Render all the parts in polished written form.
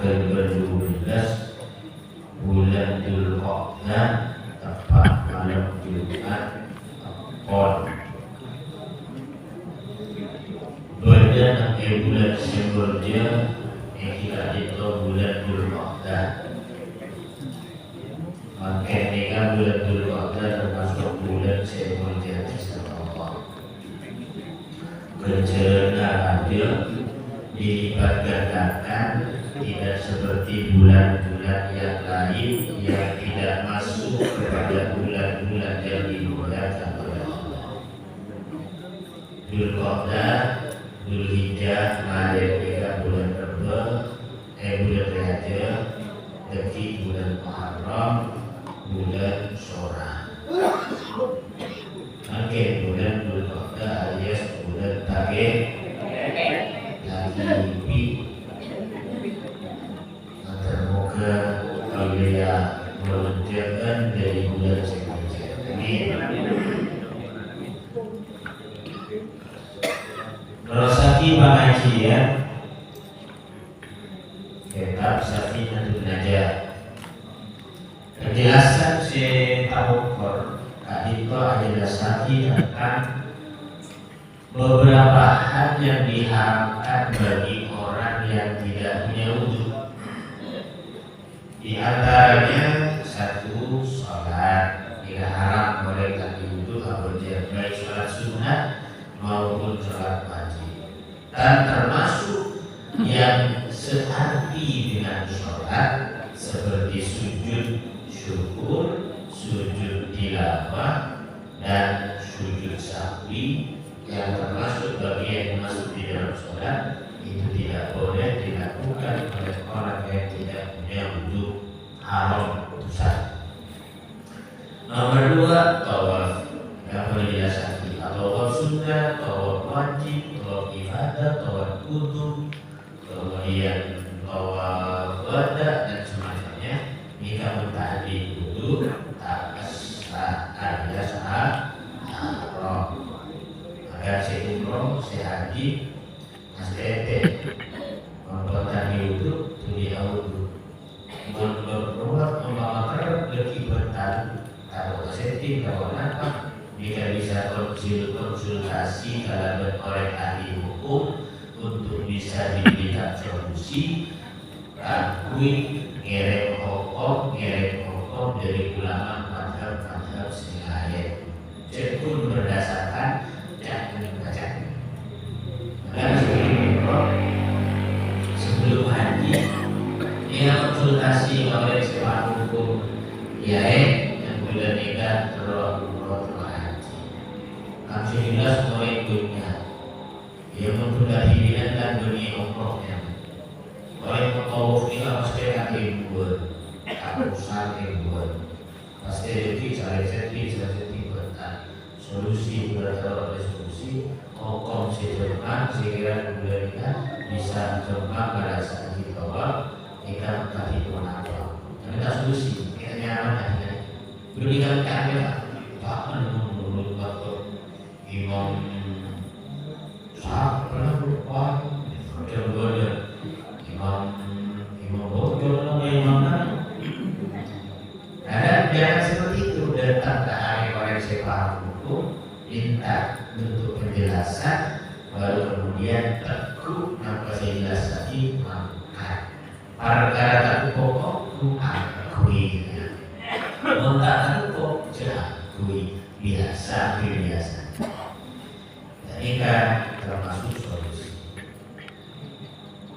ke-12 bulan Dzulqa'dah tepat malam Jumat Pon. Bulan bulan simbolnya yang kita itu bulan Dzulqa'dah. Makanya bulan Dzulqa'dah termasuk bulan simbolnya Allah. Kerjanya ada dilipat gandakan, tidak seperti bulan-bulan yang lain yang tidak masuk kepada bulan-bulan yang dimuliakan oleh Allah. Dzulqa'dah, Dzulhijjah, Maret, bulan Rajab, bulan Rajab, Dzulhijjah, bulan Muharram, bulan Syawal. Oke, bulan Dzulqa'dah alias bulan Tagih lagi termoga Aulia melunjukkan dari bulan Zulhijjah. Merosaki pengajian kitab Safinatul Najah. Penjelasan Syekh tadi itu adalah saksi tentang beberapa hal yang diharamkan bagi orang yang tidak punya wudhu. Di antaranya satu, sholat. Tidak haram mereka wudhu apabila baik sholat sunnah maupun sholat wajib. Dan termasuk yang searti dengan sholat seperti sujud syukur, sujud tilawah, dan sujud sahwi yang termasuk bagian masuk di dalam sholat itu tidak boleh dilakukan oleh orang yang tidak punya wudhu, haram dosa. Nomor 2, tawaf. Yang penjelasan tawaf sunnah, tawaf wajib, tawaf ibadah, tawaf kudum, kemudian tawaf wada dan semacamnya. Jika mentahdi wudhu tak sah alias haram. Agar saya umroh, saya haji, masih ete, mempertani wudhu, tulis wudhu, memperbuat, memakai lebih bertahan, kalau setting, kalau apa, jika bisa konsultasi kalau oleh ahli hukum untuk bisa diberikan solusi, akui, ngerek hukum dari ulama madhab selain, pun berdasarkan sebelum haji dia konsultasi oleh seorang hukum yang boleh nikah terus haji. Langsung jelas mulai ikutnya dia mempunyai pilihan dan dunia umrohnya. Oleh mengkawuf ini pasti akan dibuat aku saling buat pasti jadi solusi bertaruh solusi hukum sejumlah sekiranya bulan bisa jumlah pada saat ditawar kita tadi apa kita solusi kita nyaman aja berikan kami bahkan menurut waktu imam siapa lupa kemudian imam bocor imam dan jangan seperti itu datang ke hari orang sepaham hukum minta untuk penjelasan baru kemudian teguh apa jelas tadi mangkat perkara tak pokok akui tak pokok akui biasa jadi kan termasuk solusi.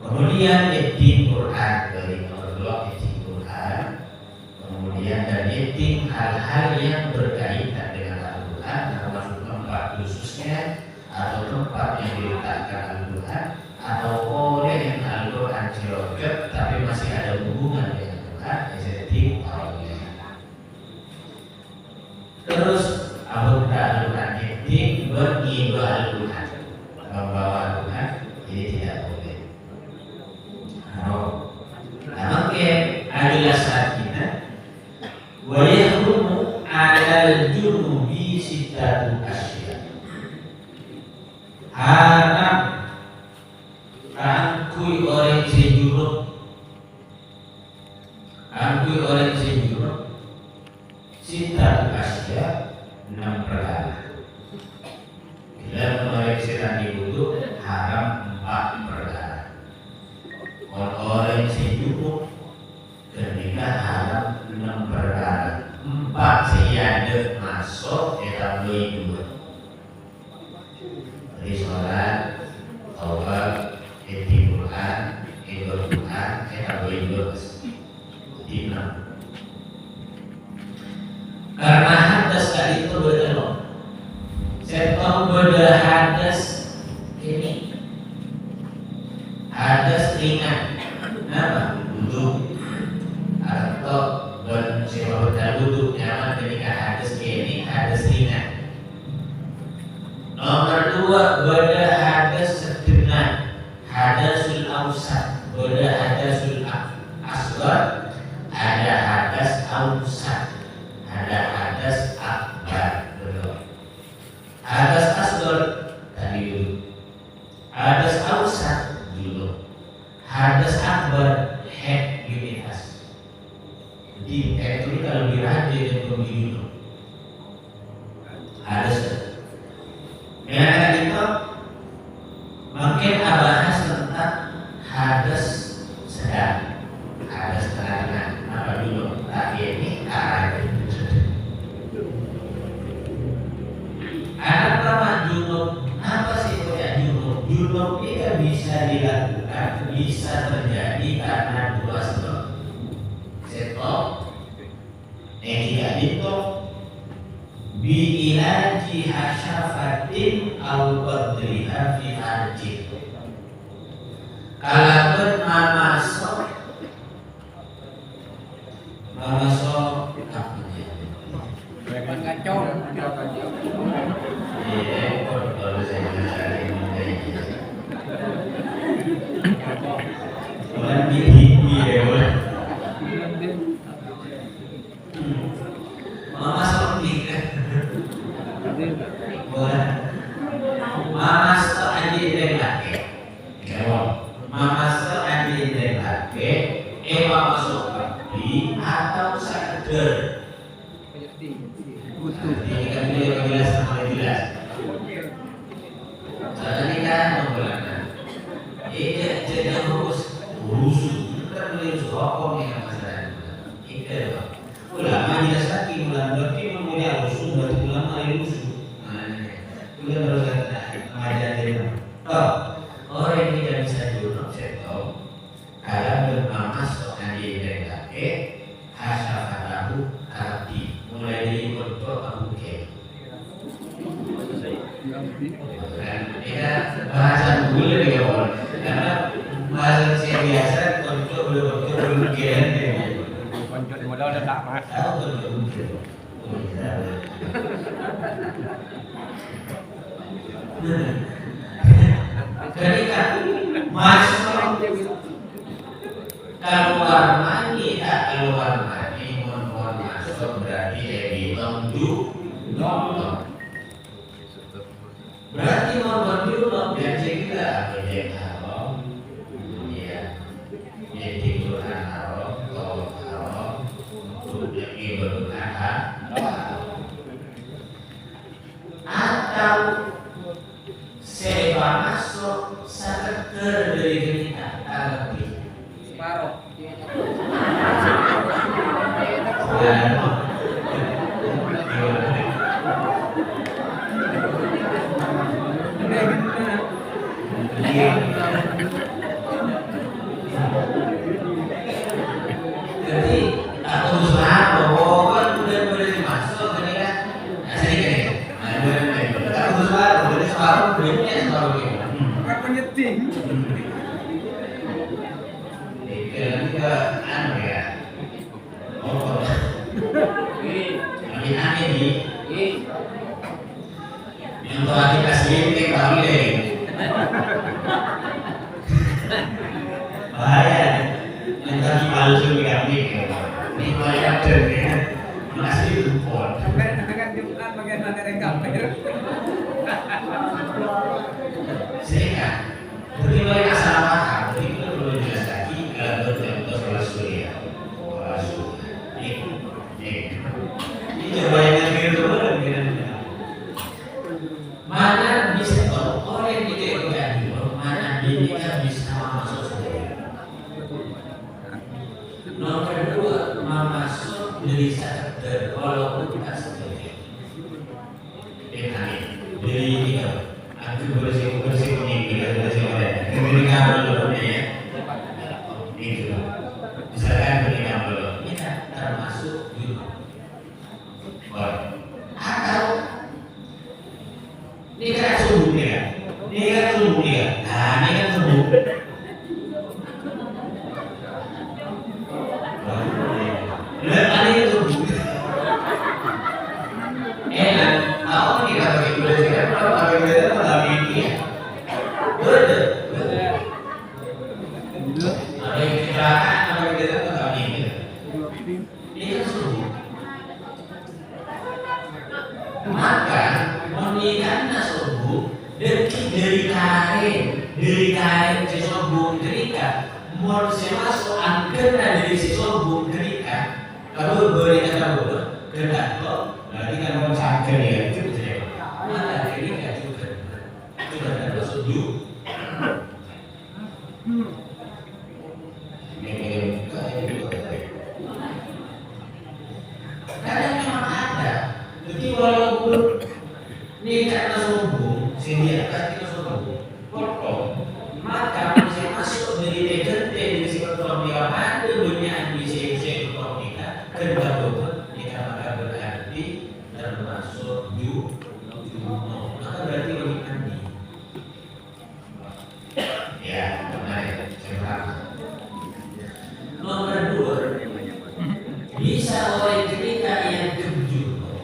Kemudian etik Quran dari nomor 2 etik Quran, kemudian dan etik hal-hal yang berkaitan dengan Al-Quran termasuk tempat khususnya atau tempat yang diletakkan Al-Quran atau oleh yang Al-Quran diroket tapi masih ada hubungan dengan Al-Quran etik Al-Quran. Terus Al-Quran etik beribadah Al-Quran membawa Al-Quran ini tidak boleh. Maka adalah sakina wa yahrumu 'alal junubi sittatu asya. Haram rangkui orang sejuruk Aku orang sejujurnya Sita Asia 6 perkara. Bila mengoreksi tadi wudhu haram 4 perkara. Orang sejujurnya ketika haram 6 perkara. 4 siada masuk etam 2. Jadi sholat, taubat, Quran, Quran, etam 2. Jadi 6. Karena hadas kali itu bertelur. Saya tahu beda hadas ini. Hadas ringan. Apa? Wudhu. Atau sewa beda wudhu. Nyaman ketika hadas ini hadas ringan. Nomor 2 beda hadas sedang. Hadasul awsat. Beda hadasul asghar. Ada hadas awsat. Ada hadas akbar, betul. Hadas asghar tadi dulu. Hadas awsat dulu. Hadas akbar head unitas. Jadi head itu kalau dirajin dan pemilu. Hadas. Dengan kata itu mungkin bahas tentang hadas sedang, hadas tengah-tengah. Apa dulu? Tadi ini arah. Anak pertama junub, apa sih itu ya junub? Junub ini bisa dilakukan, bisa terjadi karena 2 sebab. Sebab yang tidak itu bi'ilaji hasyafatin au qadriha fi arjih. Kalaupun mamasok apa ya? Kacau. Iya, kalau saya cari ini. Orang bibi ya, orang. Mama seperti kan. Mama seperti yang laki. Mama seperti yang laki. Mama seperti atau sadar. Ini kan beliau jelas sama jelas. Tadi kan menggunakan. Ini jadi urus kan beliau sokong yang masalah. Itu ulama jelas lagi berarti mempunyai usul berarti ulama urus. Beliau harus mengajarkan. Orang yang tidak bisa diurut saya tahu. Kalau bermamas orang yang laki hasafatahu arti mulai dari kontrol Abu Bakar. Ya bahasa dulu ya Pak. Karena bahasa saya biasa kontrol belum kian deh. Kontrol modal udah tak mas. Tahu belum? Ketika masuk keluar mandi, keluar mandi, mohon masuk berarti dihitung dulu. Berarti mohon dulu biasa kita yang haram, ya, jadi Quran haram, kalau haram, sudah ibadah haram, atau sewa masuk sekedar dari kita lebih. Separuh. Jadi aku usaha bahwa kan udah boleh masuk ini kan sedikit. Aku usaha boleh separuh belumnya separuh ini. Apa nyeting? Juga anu ya. Oh. Ini aneh nih. Yang telah dikasih ini kali. Bahaya. Yang tadi palsu kami. Ini banyak dan masih impor. Dengan Jumat bagaimana rekam? Sehingga beri mereka salah paham. Jadi kita perlu jelas lagi dalam bentuk sholat surya. gitu. Misalkan begini belum, ini kan termasuk junub. Atau ini kan subuh dia, ini kan subuh dia, nah ini kan subuh. Lihat ini subuh. Enak, tahu kita pakai gula kita, kalau pakai gula kita nggak mikir. Betul. Ada yang kecelakaan, ada yang kita nggak mikir. Ini kan subuh. Maka mengingatnya subuh detik dari kain si subuh ketika mau masuk angker dari si subuh ketika kalau beri kata bodoh ketika kok berarti kan mau angker ya itu betul. Maka ketika juga ada subuh. Kadang memang ada. Jadi walaupun ini karena sombong, sehingga kita sombong, potong, maka masih masuk dari dari sifat dia ada banyak bisa potong kita, kedua kita maka berarti termasuk maka berarti lebih mandi. Ya, benar. Nomor 2, bisa oleh ketika yang kejujuran.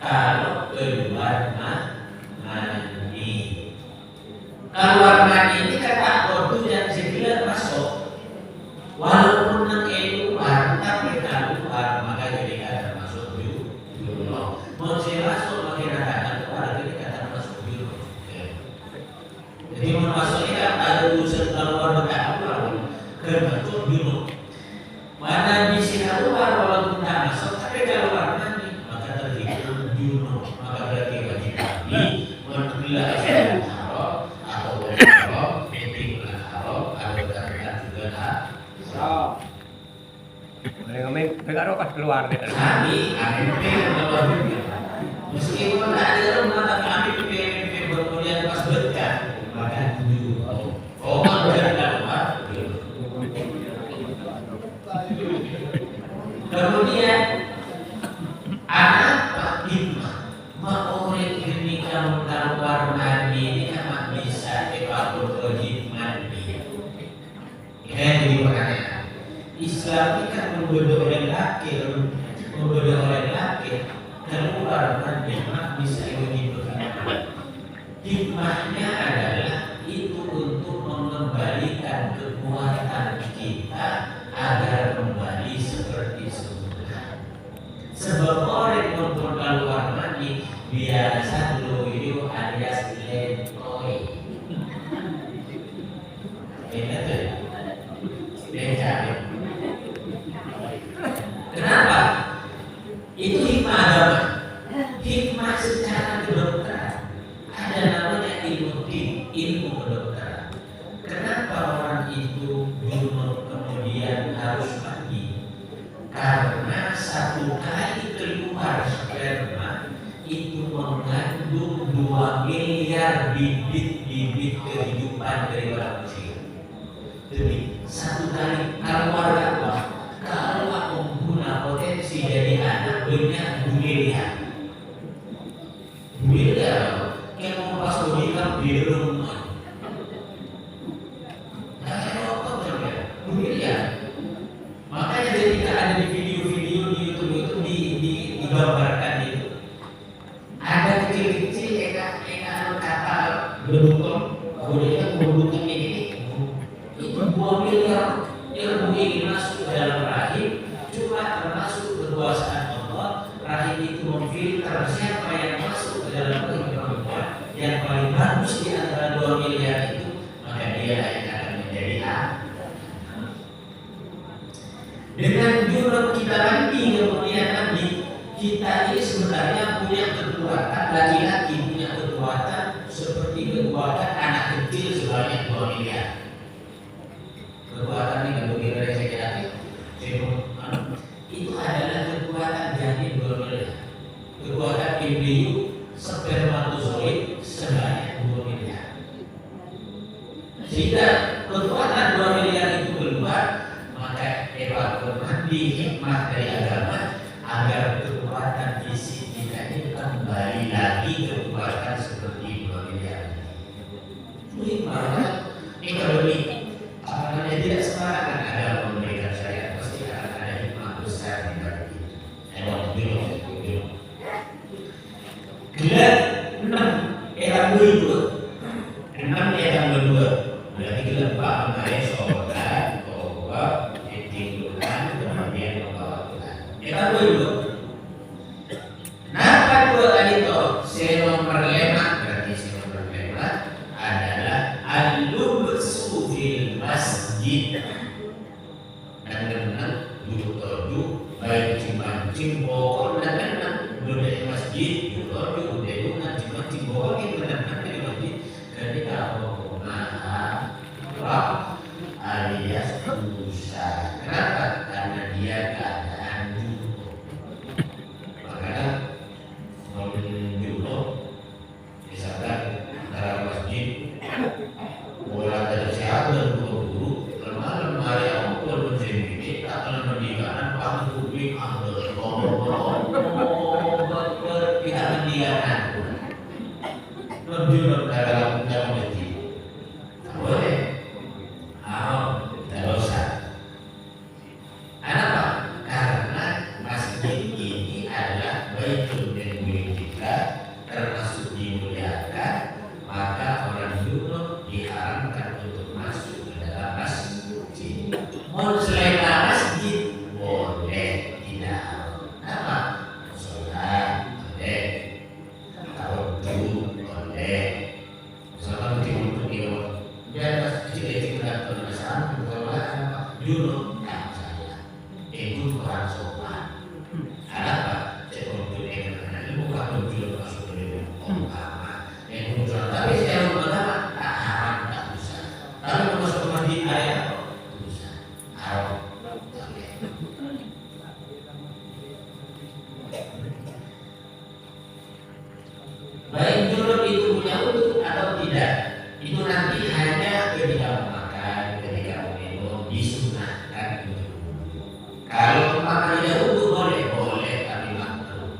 Kalau keluar mandi, keluar mandi ini kata waktu yang segera masuk, walaupun nang keluar tapi keluar maka jadi kata masuk dulu. Mau masuk makin kata keluar jadi kata masuk dulu. Jadi mau masuk ini kan ada urusan keluar berkata termasuk dulu. Mana bisa keluar walaupun tak masuk tapi keluar mandi maka terhitung junub, maka berarti wajib mandi menbila haram atau haram, etik haram atau berkat juga haram. Kami negara pas keluar deh. Kami keluar meskipun ada rumah tapi kami berkuliah pas berkat maka junub. Oh, keluar. Kemudian apa hikmah mengorek ini kalau keluar mandi ini kan bisa apapun wajib mandi. Ini yang jadi pertanyaan. Islam ini kan membodoh orang laki keluar mandi bisa wajib mandi. Hikmahnya adalah itu untuk mengembalikan kekuatan kita agar kembali seperti semula. Sebab orang untuk keluar mandi biasa dulu alias lentoy. Lentoy. Kenapa? Itu hikmah agama. Hikmah secara kedokteran. Ada namanya ilmu kedokteran. Kenapa orang itu junub kemudian harus mandi? Karena satu kali keluar sperma itu mengandung 2 miliar bibit kehidupan dari manusia. Jadi satu kali keluar kalau pengguna potensi dari anak banyak 2 miliar. 2 miliar yang mau pas berbicara di rumah. Makanya ketika ada di video-video di YouTube itu digambarkan itu ada kecil-kecil kata berbentuk kemudian berbentuk ini itu 2 miliar yang ingin masuk ke dalam rahim cuma termasuk kekuasaan Allah. Rahim itu memfilter siapa yang masuk ke dalam rahim perempuan yang paling bagus di antara 2 miliar itu maka dia yang akan menjadi anak. Dengan junub kita mandi kemudian mandi kita ini sebenarnya punya kekuatan, laki-laki punya kekuatan seperti kekuatan anak kecil sebanyak 2 miliar. Kekuatan ini kalau kita laki-laki itu adalah kekuatan janin 2 miliar. Kekuatan embryo spermatozoid sebanyak 2 miliar. Sehingga kekuatan 2 miliar itu keluar mengambil hikmah dari agama agar kekuatan fisik kita ini kembali lagi kekuatan seperti Muhammadiyah. Hikmah ekonomi apa namanya tidak sembarangan ada memberikan syariat, pasti akan ada hikmah besar di balik itu. Emang belum. Gelar 6 etam 22 berarti gelar 4 mengenai sholat bahwa tinggulan kemudian membawa Tuhan etam 22 napa 2 kali itu nomor 5 berarti nomor 5 adalah al-lubsu fil masjid dan dengan duduk toju baik cimancing pokok dan dengan duduk masjid duduk cimancing pokok yang benar-benar di masjid jadi kalau alias dosa. Kenapa? Karena dia keadaan junub. Makanya junub misalkan antara masjid bola dari sehat dan guru lemah hari aku bermesin ini akan mendiakan paham publik ambil kita mendiakan lebih dalam masjid boleh haram dosa. Kenapa? Karena masjid ini adalah baitul min kita termasuk dimuliakan, maka orang junub diharamkan untuk masuk ke dalam masjid. Mau selain masjid boleh tidak haram. Kenapa? Sholat boleh, tawadhu boleh, misalkan untuk biar kecil tidak bermasalah kalau junub tak saya itu orang sopan. Kenapa? Saya untuk karena ini bukan tujuan masuk ke agama. Yang tujuan tapi secara agama tak haram tak bisa. Tapi kalau masuk ke masjid area bisa haram. Baik junub itu punya udhu atau tidak? Itu nanti hanya ketika makan, ketika minum disunahkan untuk wudhu. Kalau makan tidak wudhu boleh tapi makruh.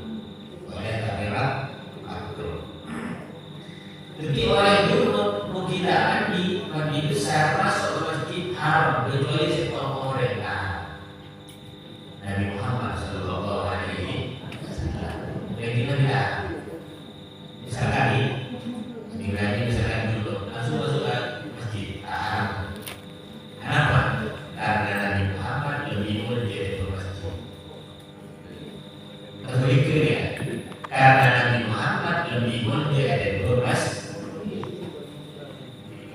Jadi orang junub mengkirakan di masjid besar masuk ke masjid haram kecuali sekelompok mereka. Nabi Muhammad Sallallahu Alaihi Wasallam yang tidak misalkan misalkan junub langsung masuk ke masjid haram. Kenapa? Karena Nabi Muhammad lebih mulia dari masjid. Atau itu ya? Karena Nabi Muhammad lebih mulia dari masjid.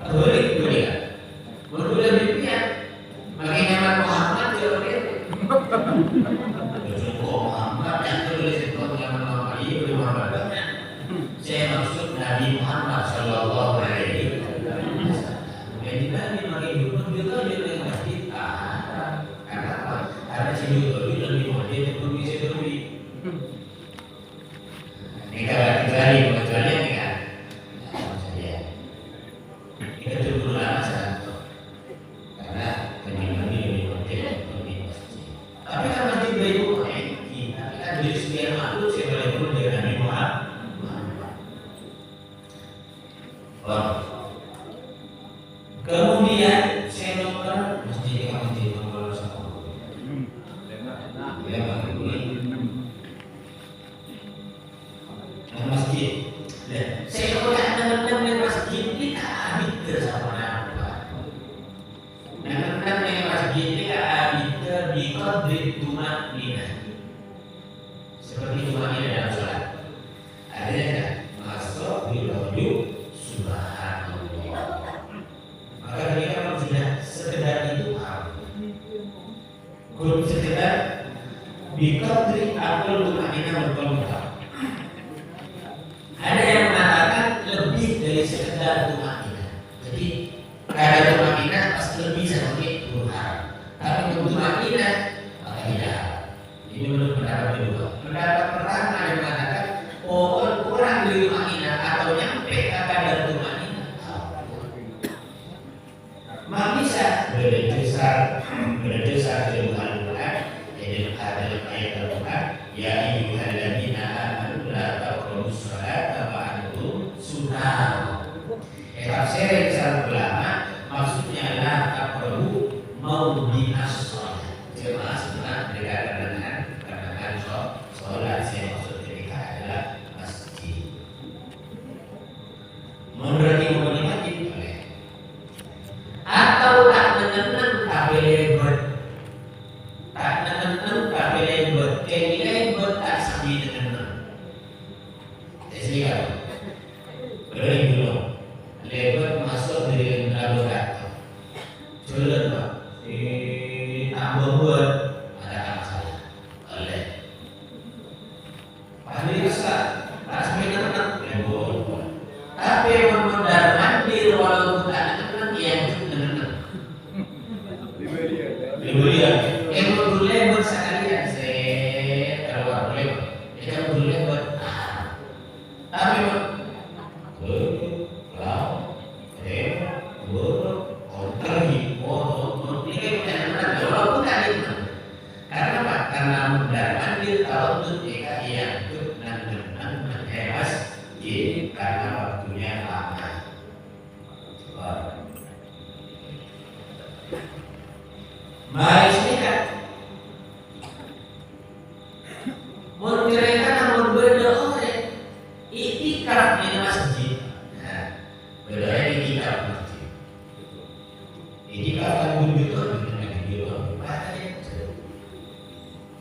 Atau itu ya? Baru lebih lihat. Makanya Nabi Muhammad jauh Muhammad yang tulis itu yang Muhammad ini Muhammad. Saya maksud Nabi Muhammad Sallallahu Alaihi Wasallam. Jadi Nabi makin dulu juga dia masjid haram. Kenapa? Karena si dulu lebih mulia dari si dulu. Ini kecuali ini kan. Saya. Kita dulu lama satu. Karena Nabi lebih mulia dari masjid. Tapi kan masjid baik kita kan dari sekian makhluk saya boleh pun dari Nabi Muhammad. Kemudian saya nomor masjid nomor 1. Masjid. Saya kalau teman-teman masjid ini tak habis bersama apa. Teman-teman masjid ini tak habis di qadri tumanina. Seperti tumanina dalam sholat. Ada yang masuk di wajhu subhanallah. Maka ketika kalau sudah sekedar itu haram. Kalau sekedar biqadri akal tumanina berkomentar. Ada yang mengatakan lebih dari sekedar tumanina. Jadi kadar tumanina pasti lebih seperti itu haram. Tapi untuk tumanina maka tidak. Ini menurut pendapat kedua. Pendapat pertama yang mengatakan kurang dari tumanina atau nyampe kadar tumanina. Maka bisa berdasar kebutuhan Keinginan bertak sabi dengan Sehingga Beri dulu Lebat masuk di laboratorium Jalan pak Tambah buat ada masalah oleh Pahami rasa tak sebenarnya lebat tapi mondar mandir walaupun tak kenal yang kenal Liburia yang dulu lebat sekalian saya keluar lebat yang dulu lebat tapi karena mondar mandir kalau untuk yang hewas karena waktunya lama. Mari kita menceritakan namun berdoa itikaf di masjid. Nah, berdoa itikaf masjid. Itikaf kan berdoa dengan berdoa pada itu.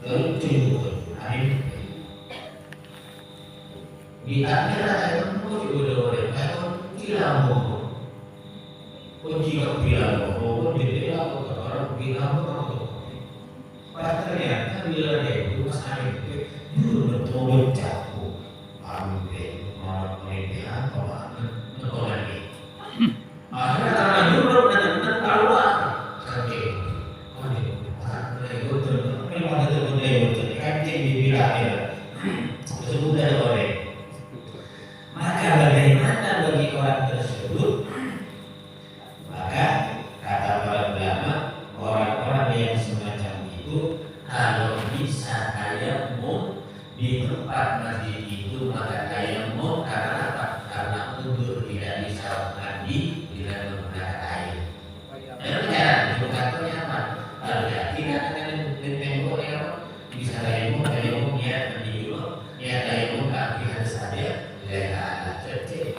Tentu hari di akhirat itu mau berdoa kalau bilang mau kunci kau bilang mau jadi apa orang bilang mau ternyata bila dia itu saya itu betul jauh ambil mereka apa lagi akhirnya terlanjur dan tahu sakit memang itu betul kancing dibilang ya semudah oleh maka bagaimana bagi orang tersebut maka kata para ulama orang-orang yang semacam itu kalau bisa tayamum di tempat masjid itu maka tayamum karena apa? Karena untuk tidak bisa mandi dengan menggunakan air. Dan cara indikatornya apa? Kalau tidak dengan tembok yang bisa tayamum ya mandi dulu ya tayamum kaki saja lihat cecek.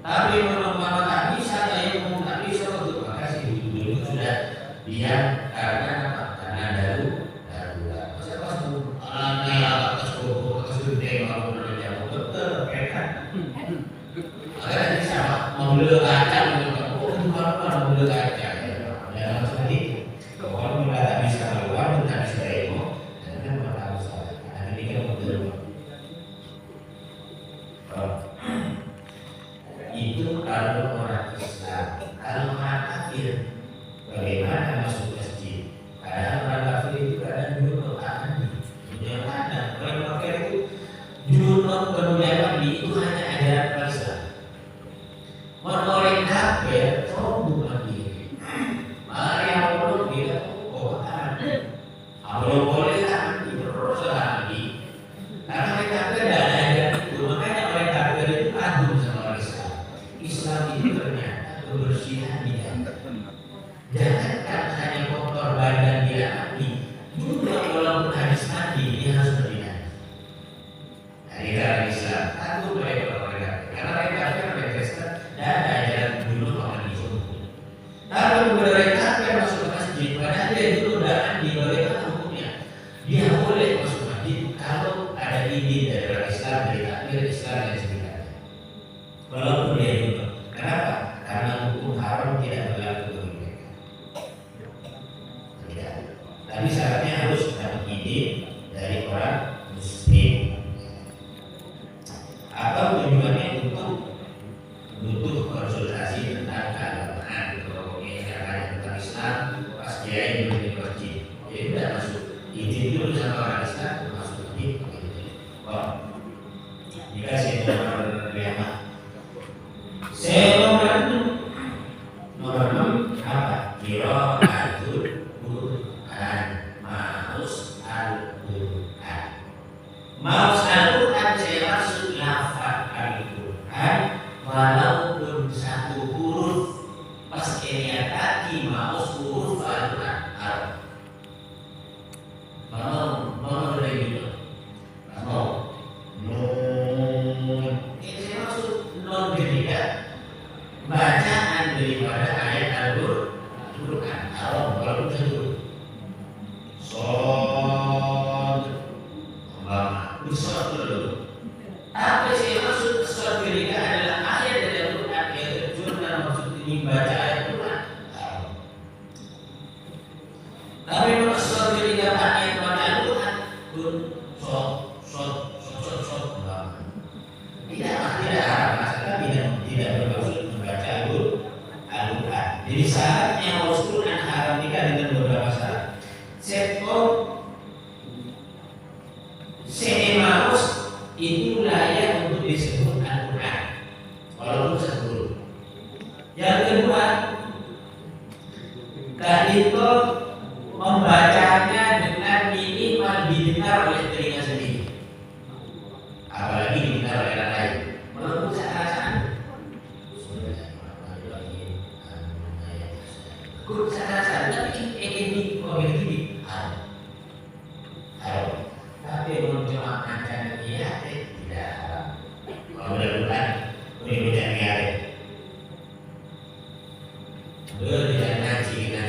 Tapi kalau tak bisa tayamum tak bisa untuk makasih dulu sudah diam karena apa? Karena darurat. Masa pas naik atas atas gede kalau berjalan betul kan? Ada di sana mobil kaca mobil kaca ya seperti itu. Kalau kita tak bisa keluar tak bisa tayamum dan bakal salah. Ada ini kan betul. Itu kalau orang Islam, kalau orang kafir bagaimana masuk masjid? Padahal orang kafir itu kadang junub mandi. Yang mana orang kafir itu junub kemudian mandi itu hanya ajaran Islam. Orang kafir sombong mandi. Mari Allah dia mandi. Allah boleh mandi terus mandi. Karena mereka tidak ada ajaran itu, makanya orang kafir itu kagum sama orang Islam. Islam itu ternyata kebersihan di dalam. Jangankan hanya kotor badan dia mandi, juga walaupun habis mandi dia harus berdiri. Dari dalam Islam, aku baik orang kafir. Karena mereka Kristen dan ada ajaran dulu mandi subuh. Tapi mereka kafir masuk ke masjid, padahal dia dulu tidak mandi, bagaimana hukumnya? Dia boleh masuk masjid kalau ada izin dari orang Islam, dari takbir Islam dan sebagainya. Walaupun dia dulu. Kenapa? Karena hukum haram tidak berlaku bagi mereka. Tidak. Tapi syaratnya harus dapat izin dari orang muslim. Atau tujuannya untuk butuh konsultasi tentang keagamaan, tentang Islam, pas kiai belum di masjid. Jadi tidak masuk. Izin dulu sama orang Islam masuk masjid. Dikasih nomor lima. Nomor 6 apa? Qiraatul Quran. Maus Al-Quran. Maus Al-Quran saya maksud lafaz Al-Quran walaupun satu huruf pas kalian kaki maus huruf Al-Quran. Mau dari Tapi kalau sesuatu yang tidak pakai kepada Al-Quran, pun tidak haram, masalah tidak bermaksud membaca Al-Quran. Jadi syaratnya Rasul yang haram nikah dengan beberapa syarat. Sektor Seemaus itu layak untuk disebut Al-Quran, walaupun sebelum. Yang kedua, itu membacanya dengan minimal didengar oleh telinga sendiri, apalagi didengar oleh orang lain. Walaupun saya tapi ini begini, tapi cuma akan dia tidak haram. Kalau bukan ini tidak ada. Tidak ngaji dia.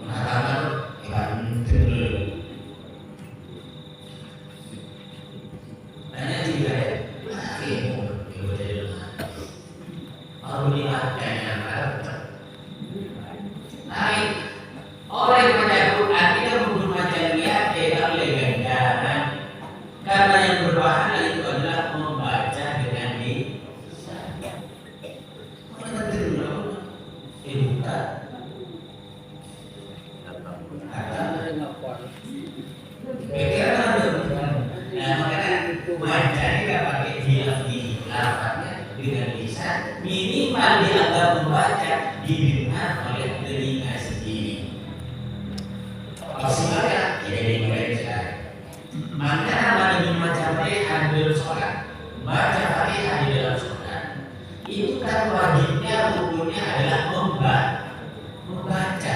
Mengatakan dulu. Banyak juga ya. Kalau dimakan yang naik oleh baca Quran kita menggunakan niat tidak legenda, karena yang berbahaya itu adalah membaca dengan lisan. Makanya kita pakai lafaznya dengan lisan, minimal dianggap membaca didengar oleh telinga sendiri. Maksimalnya jadi mulai sekarang. Maka namanya membaca Fatihah di dalam sholat, baca Fatihah di dalam sholat, itu kan wajibnya hukumnya adalah membaca.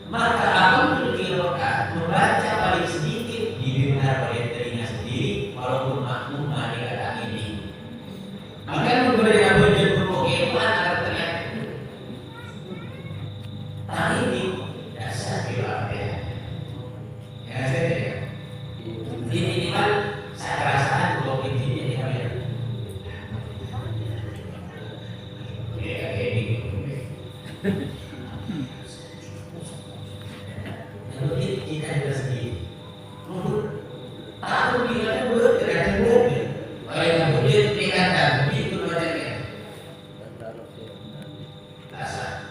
Maka apapun qiraat membaca paling sedikit didengar oleh telinga sendiri, walaupun makmum dikatakan ini. Maka memberikan wajib hukum itu akan terlihat. Tapi ini dasar qiraat ya. Ya saya. Ini kan saya rasakan kalau begini ini kan ya. Kayak ini. Kita juga sendiri. Tahu dia bergerak mobil. Oleh kemudian dikatakan begitu macamnya. Dasar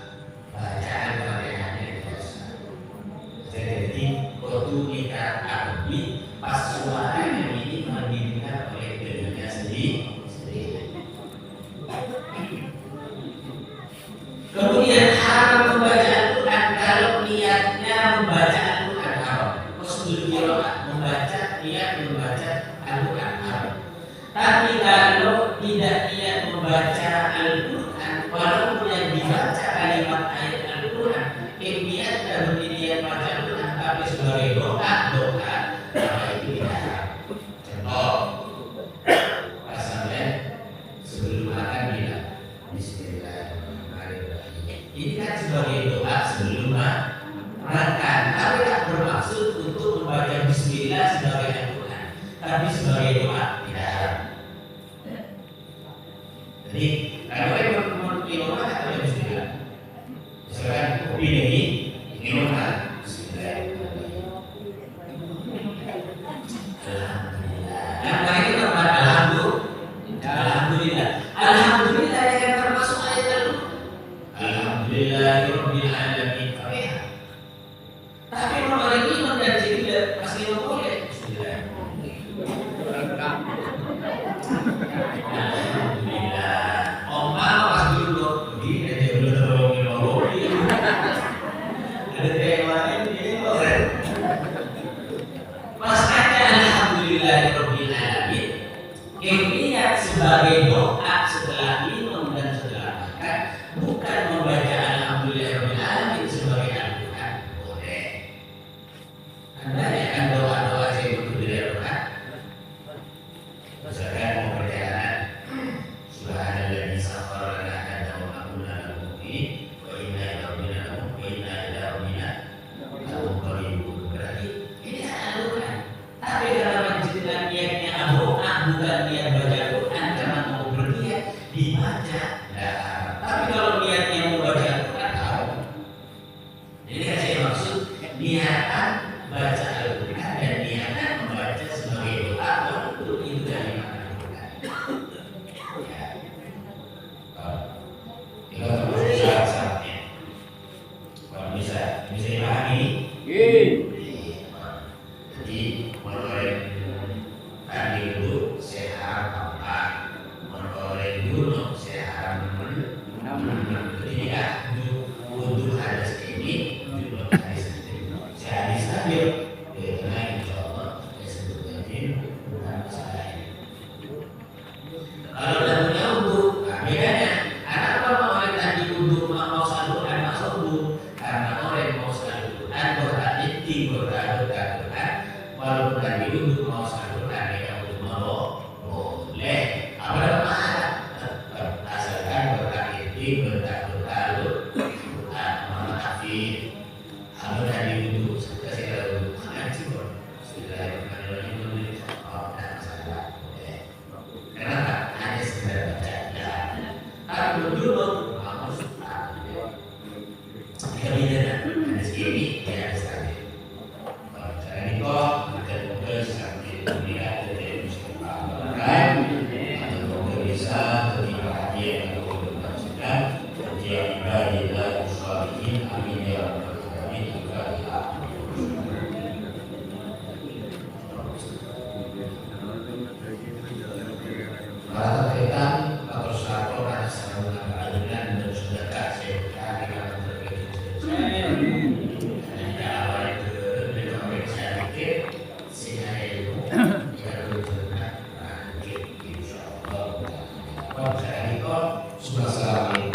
bacaan Fatihahnya dasar. Jadi waktu kita akui pas suaranya ini didengar oleh telinga sendiri. Kemudian haram membaca Al-Quran kalau niatnya membaca Al-Quran haram. Husnul qiraat membaca Al-Quran haram. Tapi kalau tidak niat membaca Al-Quran, walaupun yang dibaca kalimat ayat Al-Quran, niat dan niat baca Al-Quran tapi sebagai doa, maka itu tidak haram. Contoh, pasalnya sebelum makan bilang Bismillahirrahmanirrahim. Ini kan sebagai doa sebelum makan, tapi tak bermaksud untuk membaca Bismillah sebagai Al-Quran, tapi sebagai doa tidak haram. Jadi kalau menurut ilmu atau Bismillah, misalkan kopi ini ilmu Bismillahirrahmanirrahim. Alhamdulillah. Yang itu apa? Alhamdulillah. Alhamdulillah yang termasuk ayat Al-Quran. Alhamdulillahirabbil alamin. Tapi orang ini menjadi tidak pasti boleh. Alhamdulillah. Omah pas dulu begini aja belum ngomong. Ada yang lain ini boleh. Pas ada alhamdulillahirabbil alamin. Niat sebagai doa setelah minum dan setelah makan, bukan membaca alhamdulillahirabbil alamin sebagai Al-Quran. Boleh. Anda akan doa-doa saya butuh dari Al-Quran. Misalkan mau perjalanan, subhanalladzi sakhkhara lana hadza wa ma kunna lahu muqrinin wa inna ila rabbina niatan baca Al-Quran dan niatan membaca sebagai doa itu dari mana Al-Quran. Ya. Itu termasuk syarat-syaratnya. Kalau bisa dipahami. Jadi mulai tadi dulu sehat apa, mulai dulu sehat ketika untuk hadis ini juga hadis ini hadis tadi karena insya Allah disebut tadi bukan masalah ini. Kalau dalamnya untuk bedanya, kenapa orang tadi untuk mau saluran masuk karena orang mau saluran berarti berada walaupun tadi untuk mau saluran yang untuk mau boleh apa namanya asalkan berarti bertalu tapi kalau tadi untuk kasih tahu ngaji kok sudah ini tidak masalah boleh. Kenapa? Hanya sekedar baca ya. Kalau dulu harus kemudian hadis ini tidak sekali. Kalau cara ini kok kita sampai melihat dari Mustafa atau bisa ketika dia sudah dia ibadah sholihin amin ya rabbal alamin berkaitan atau satu ada sarana keadilan dan sedekah sedekah dengan Assalamualaikum